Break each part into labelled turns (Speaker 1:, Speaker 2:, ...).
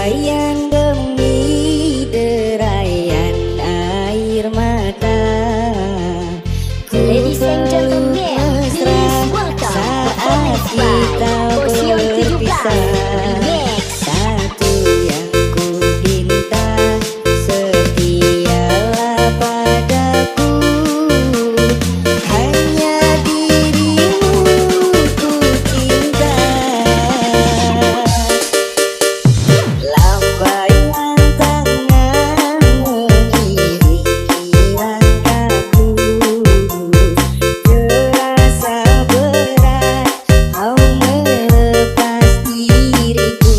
Speaker 1: sayang demi derayan air mata.
Speaker 2: Ladies and gentlemen, please welcome
Speaker 1: saat
Speaker 2: performance by
Speaker 1: kita
Speaker 2: Posion 17
Speaker 1: berpisah.
Speaker 2: Remix.
Speaker 1: Satu yang ku pinta, setialah padaku. Hanya dirimu ku cinta. Lambaian tangan mengiringi langkahku, terasa berat kau melepas diriku.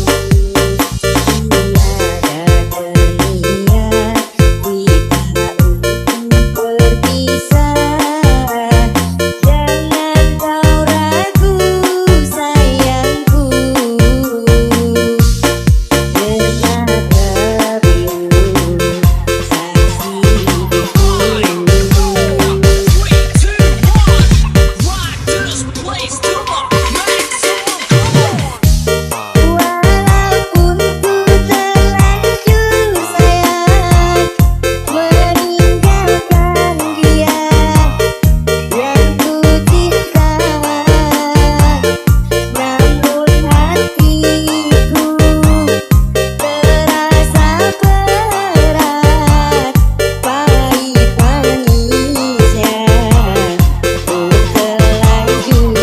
Speaker 1: Tiada berniat kita untuk berpisah. Jangan kau ragu sayangku. Dermaga biru saksi walaupun ku terlanjur sayang meninggalkan dia yang ku cinta, namun hatiku terasa berat, pahit manisnya ku terlanjur.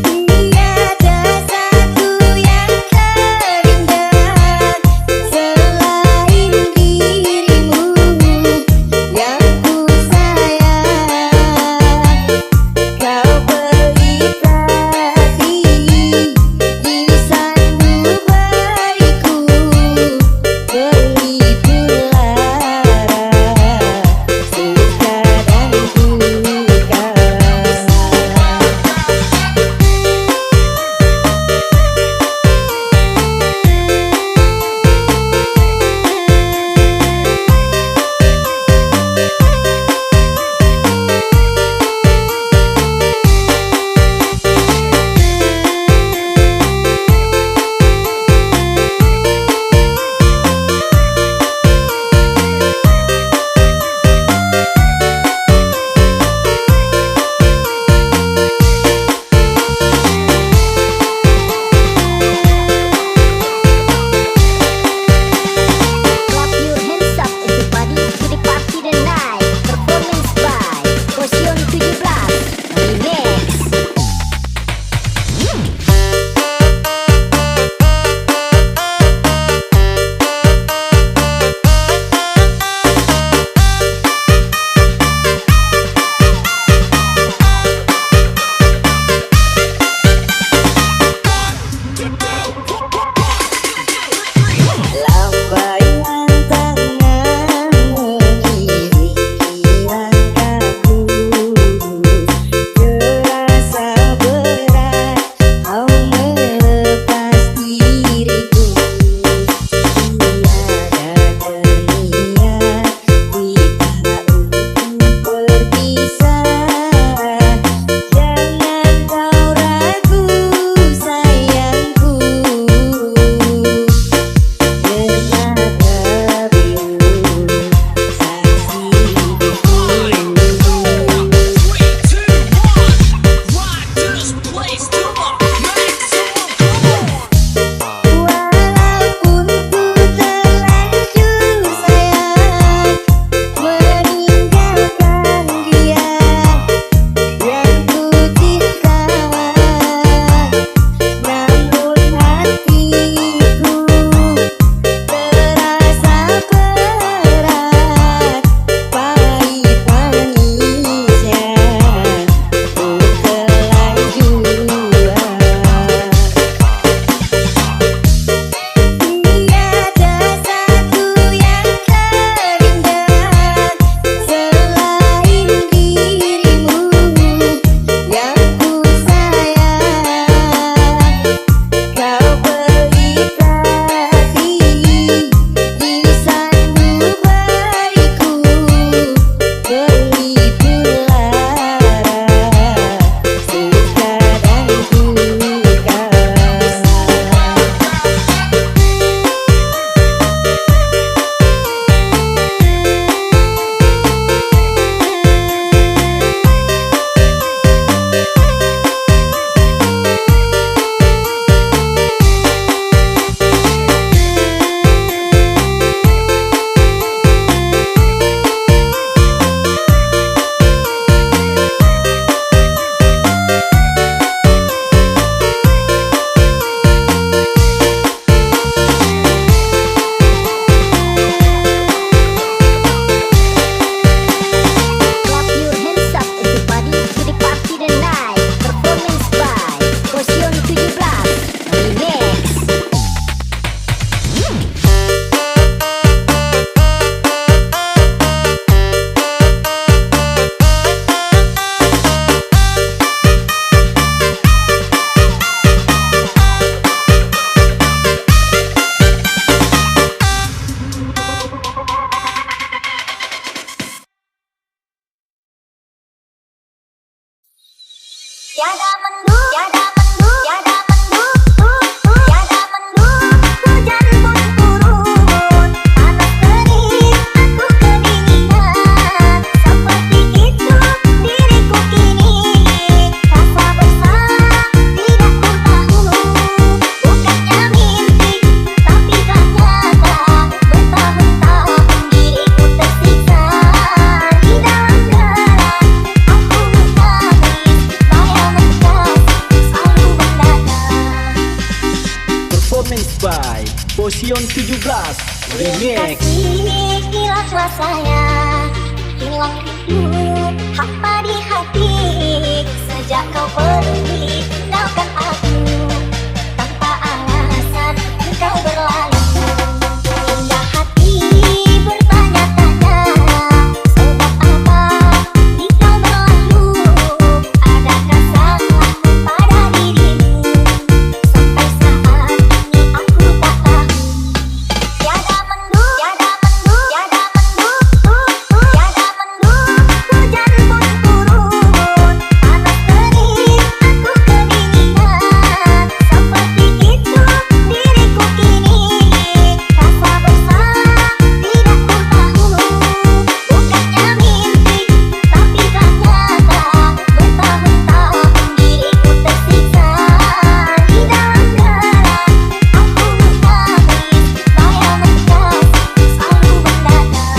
Speaker 1: Tiada satu yang terindah selain dirimu yang ku sayang. Kau beri kasih di sanubariku, beri pelara suka dan duka.
Speaker 2: Clap your hands up everybody to the party tonight. Performance by Posion 17 Remix.
Speaker 1: Lambaian tangan mengiringi langkahku, terasa berat kau melepas diriku. Tiada berniat kita untuk berpisah. Jangan kau ragu sayangku. Dermaga biru saksi walaupun ku terlanjur sayang meninggalkan dia
Speaker 2: Tiada mendung, tiada mendung, tiada mendung, tiada mendung. Hujan pun turun, panas terik, aku kedinginan. Seperti itu diriku kini, rasa bersalah tidak ku tahu. Bukannya mimpi, tapi ternyata bertahun-tahun diriku tersiksa. Di dalam gelap aku menangis, bayang kasih selalu mendatang.
Speaker 3: Performance by Posion 17 Remix.
Speaker 2: Kasih hilang rasanya, hilang rindu, hampa di hati. Sejak kau pergi, tinggalkan aku, tanpa alasan engkau berlalu. Hingga hati bertanya-tanya, sebab apa di kau berlalu? Adakah salahku pada dirimu? Sampai saat ini aku tak tahu. Tiada mendung, tiada mendung, tiada mendung, tiada mendung. Hujan pun turun, panas terik, aku kedinginan. Seperti itu diriku kini, rasa bersalah tidak ku tahu. Bukannya mimpi, tapi ternyata bertahun-tahun diriku tersiksa. Di dalam gelap aku menangis, bayang kasih selalu mendatang.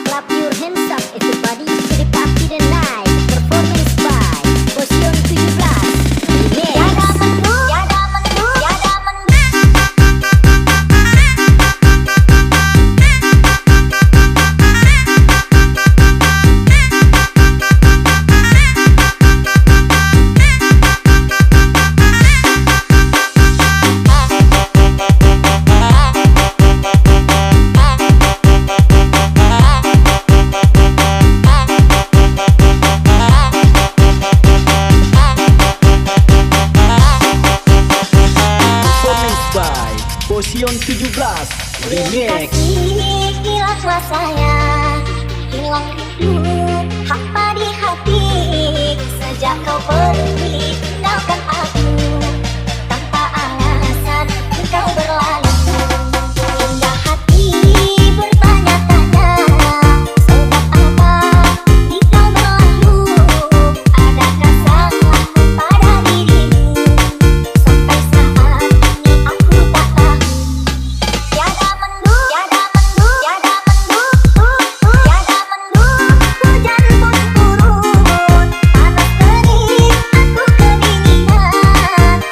Speaker 2: Clap your hands up everybody to the party tonight. Performance by Posion 17 Remix. Tiada mendung, tiada mendung, tiada
Speaker 3: Performance by Posion 17 Remix.
Speaker 2: kasih hilang rasanya, hilang rindu, hampa di hati. Sejak kau pergi, tinggalkan aku, tanpa alasan engkau berlalu. Hingga hati bertanya-tanya, sebab apa di kau berlalu? Adakah salahku pada dirimu? Sampai saat ini aku tak tahu. Tiada mendung, tiada mendung, tiada mendung, tiada mendung. Hujan pun turun, panas terik, aku kedinginan.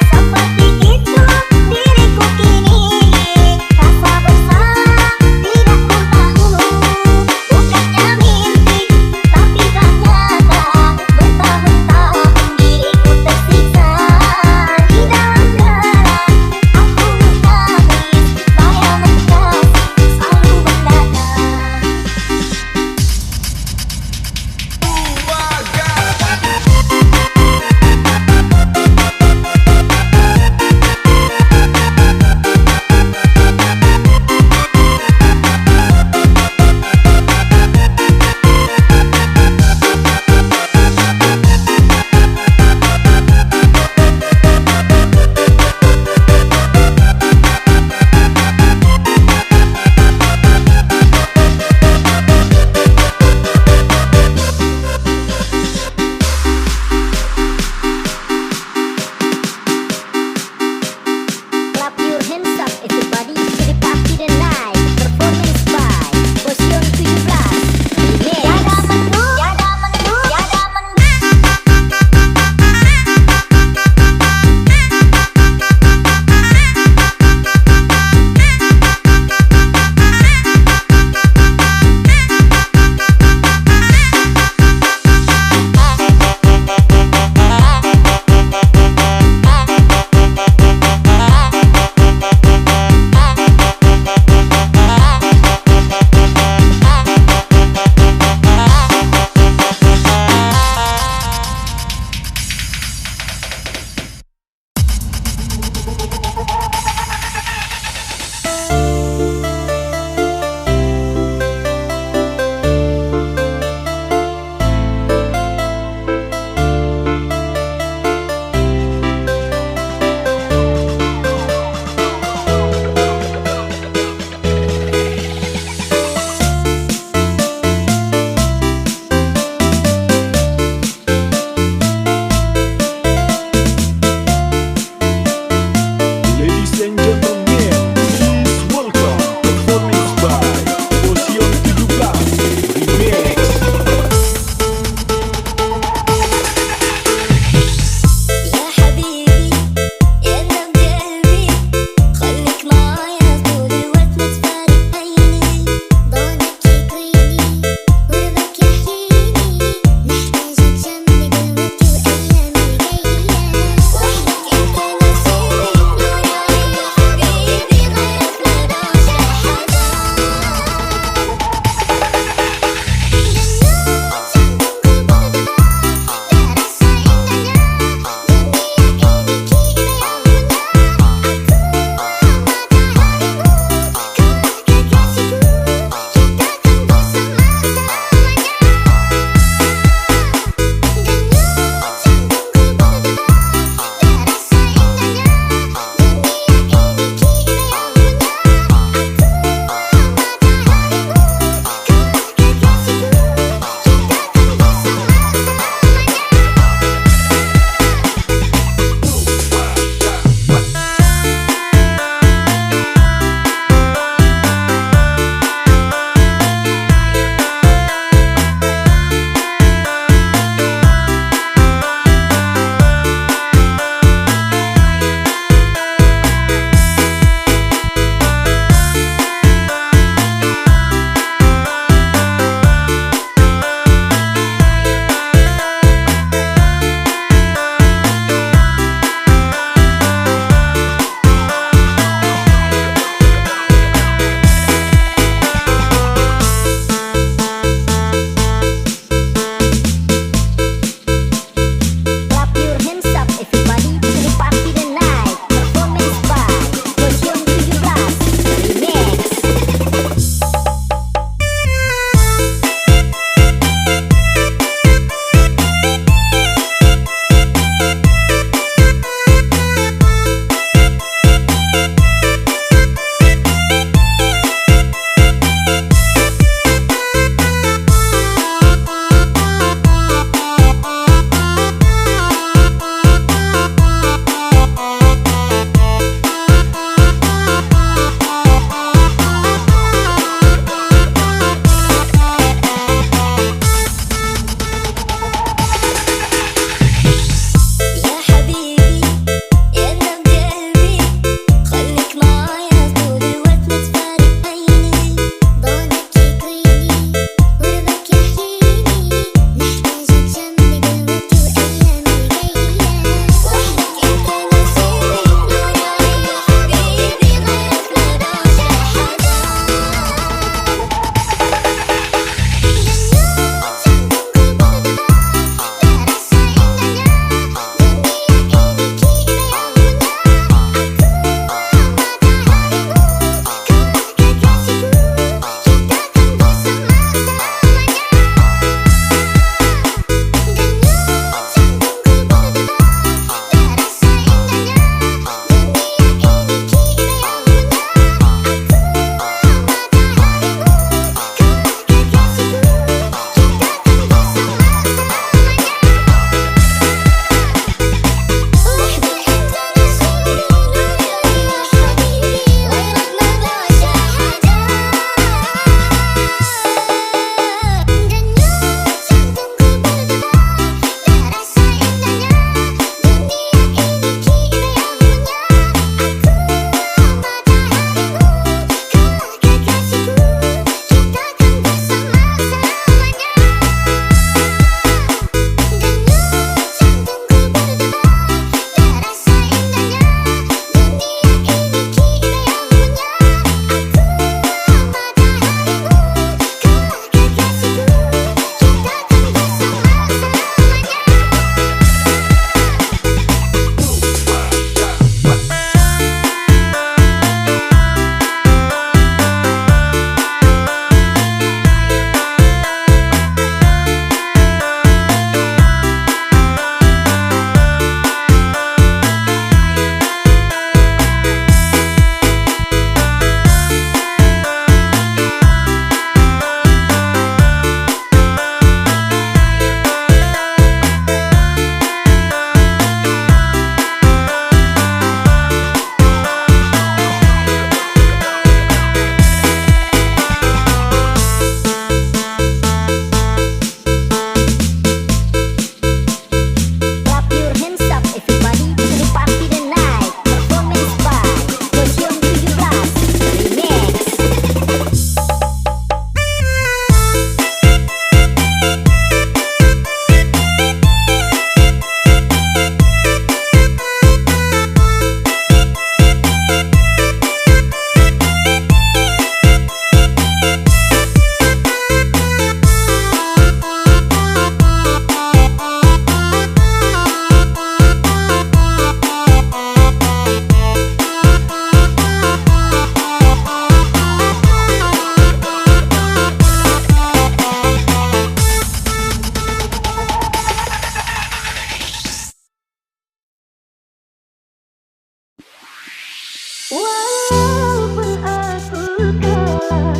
Speaker 1: Walaupun aku kalah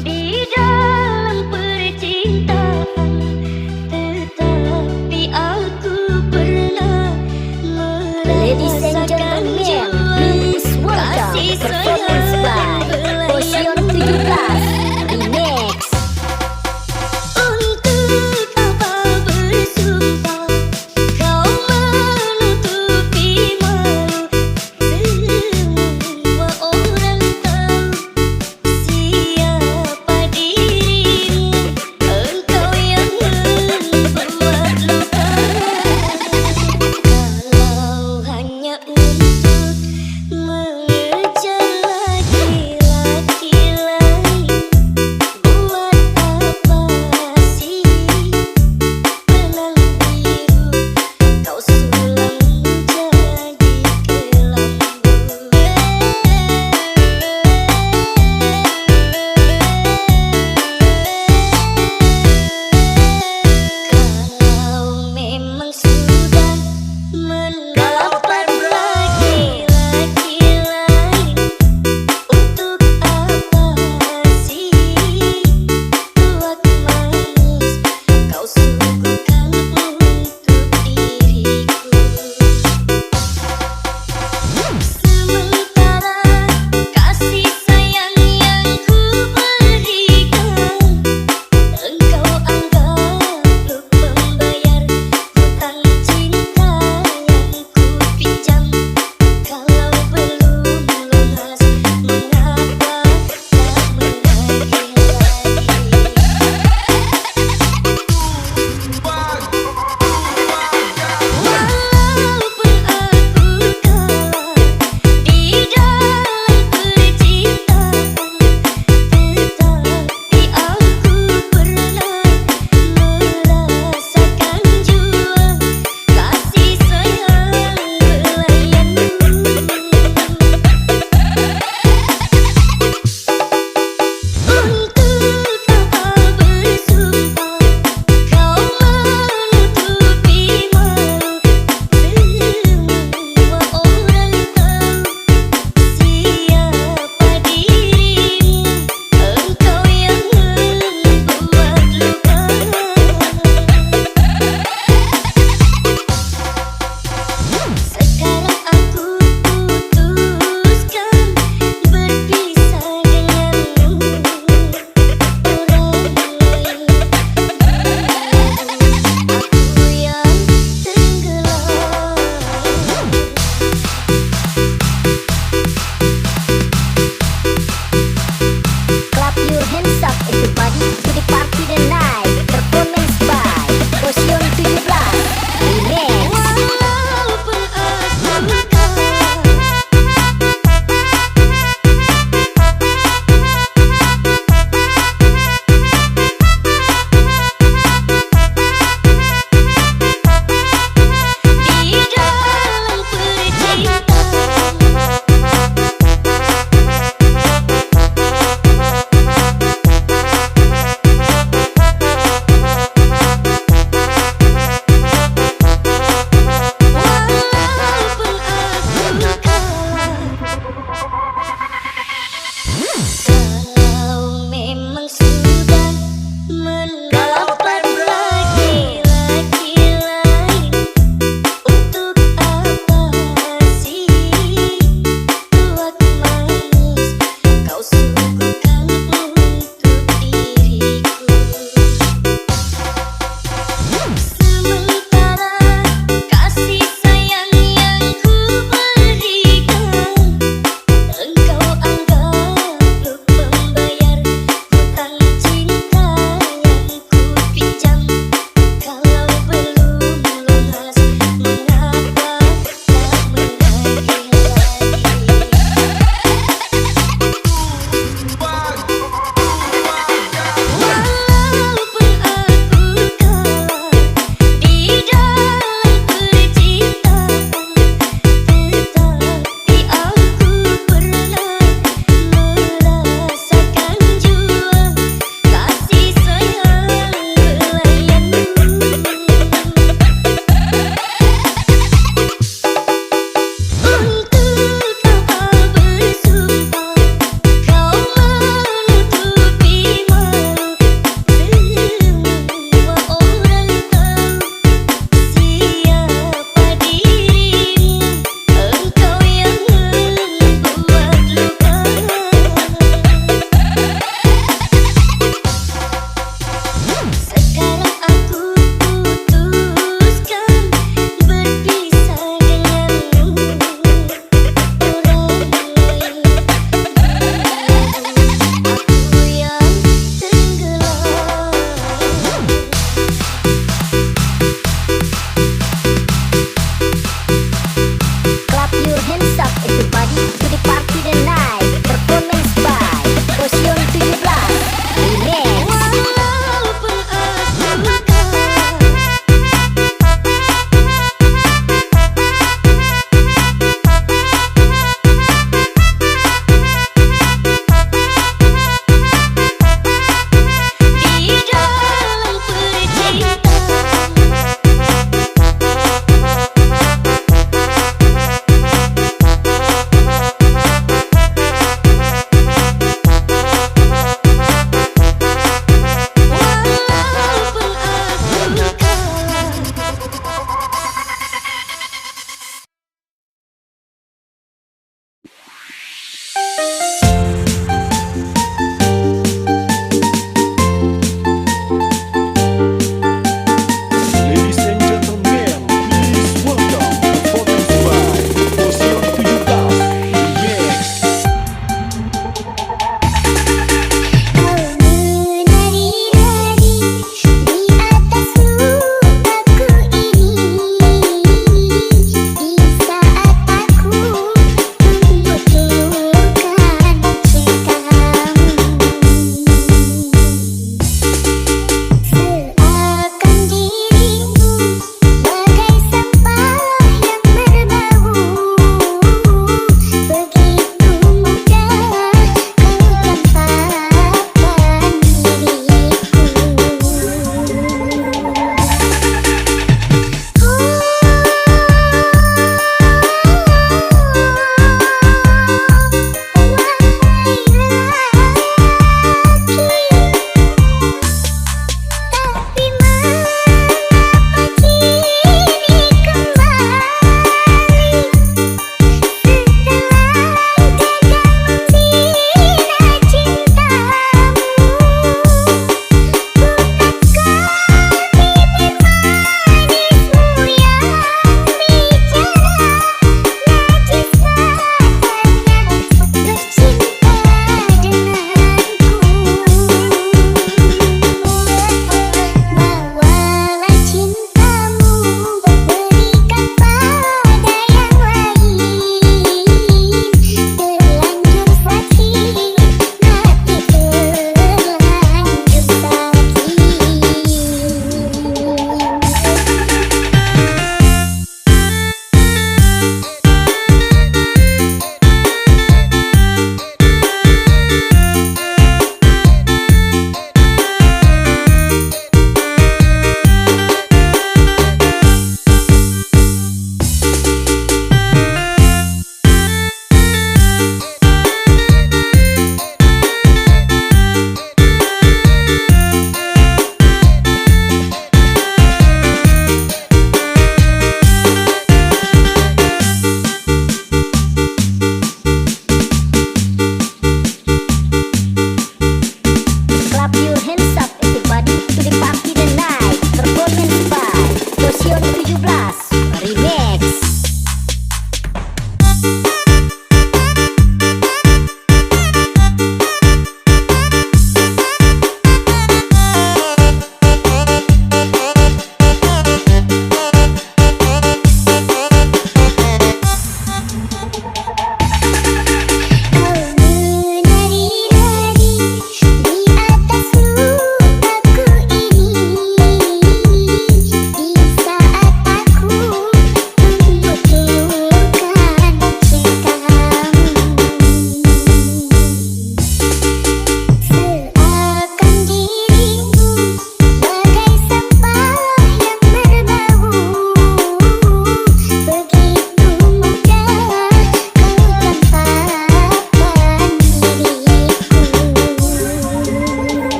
Speaker 1: di dalam percintaan, tetapi aku pernah
Speaker 2: Ladies and
Speaker 1: merasakan
Speaker 2: gentlemen,
Speaker 1: jua
Speaker 2: please welcome
Speaker 1: kasih
Speaker 2: performance
Speaker 1: sayang
Speaker 2: by Posion 17 Remix.
Speaker 1: Untuk apa bersumpah kau menutupi malu, semua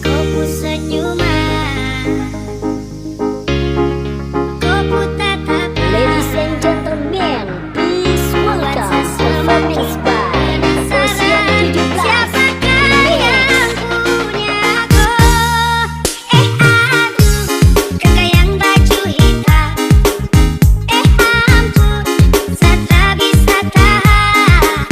Speaker 1: Kopu senyuman, kopu tatapan.
Speaker 2: Ladies and gentlemen, please welcome performance by Posion 17
Speaker 1: Siapakah yang punya aku? Aduh, kakak yang baju hitam. Ampun, saya tak bisa tahan.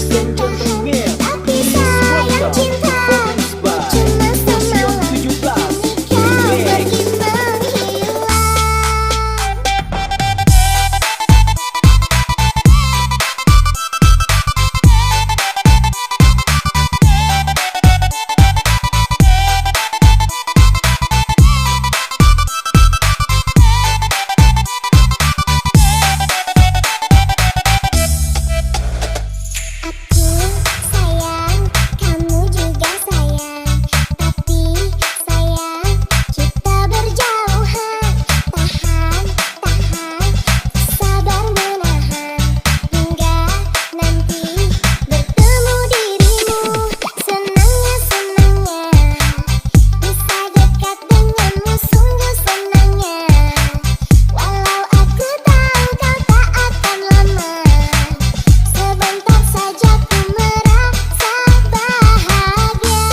Speaker 3: Ladies and gentlemen,
Speaker 2: Tapi
Speaker 3: please
Speaker 2: sayang
Speaker 3: welcome
Speaker 2: cinta
Speaker 3: performance by
Speaker 2: cuma
Speaker 3: Posion
Speaker 2: semalam.
Speaker 3: 17
Speaker 2: Kau
Speaker 3: Remix.
Speaker 2: pergi menghilang. Aku sayang, kamu juga sayang. Tapi sayang, kita berjauhan. Tahan, tahan, sabar menahan. Hingga nanti bertemu dirimu. Senangnya, senangnya bisa dekat denganmu, sungguh senangnya. Walau aku tahu kau tak akan lama. Sebentar saja ku merasa bahagia.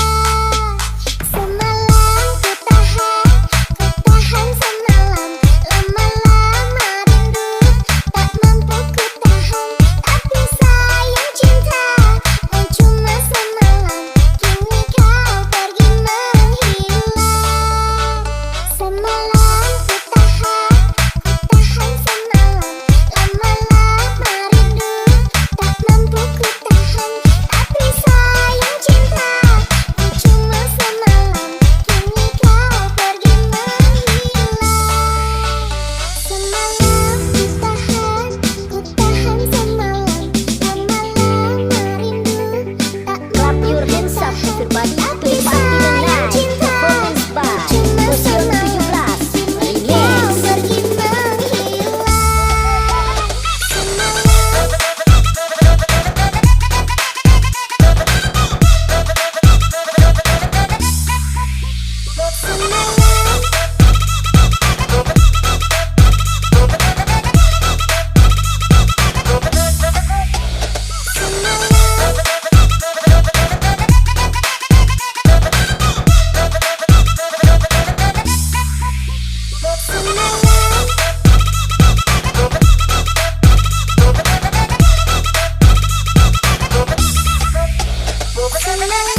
Speaker 2: Semalam ku tahan semalam. Lama-lama rindu tak mampu ku tahan. Tapi sayang cinta cuma semalam. Kini kau pergi menghilang. Semalam ku tahan semalam. Lama-lama rindu tak mampu ku tahan. Tapi sayang cinta cuma semalam. Kini kau pergi menghilang. Semalam ku tahan semalam. Lama-lama rindu tak
Speaker 4: Clap
Speaker 2: mampu
Speaker 4: your
Speaker 2: ku
Speaker 4: hands up
Speaker 2: tahan.
Speaker 4: everybody to
Speaker 2: Tapi
Speaker 4: the party
Speaker 2: sayang
Speaker 4: tonight.
Speaker 2: cinta
Speaker 4: Performance by
Speaker 2: cuma
Speaker 4: Posion
Speaker 2: semalam.
Speaker 4: 17
Speaker 2: Kini kau
Speaker 4: Remix.
Speaker 2: pergi menghilang. Semalam semalam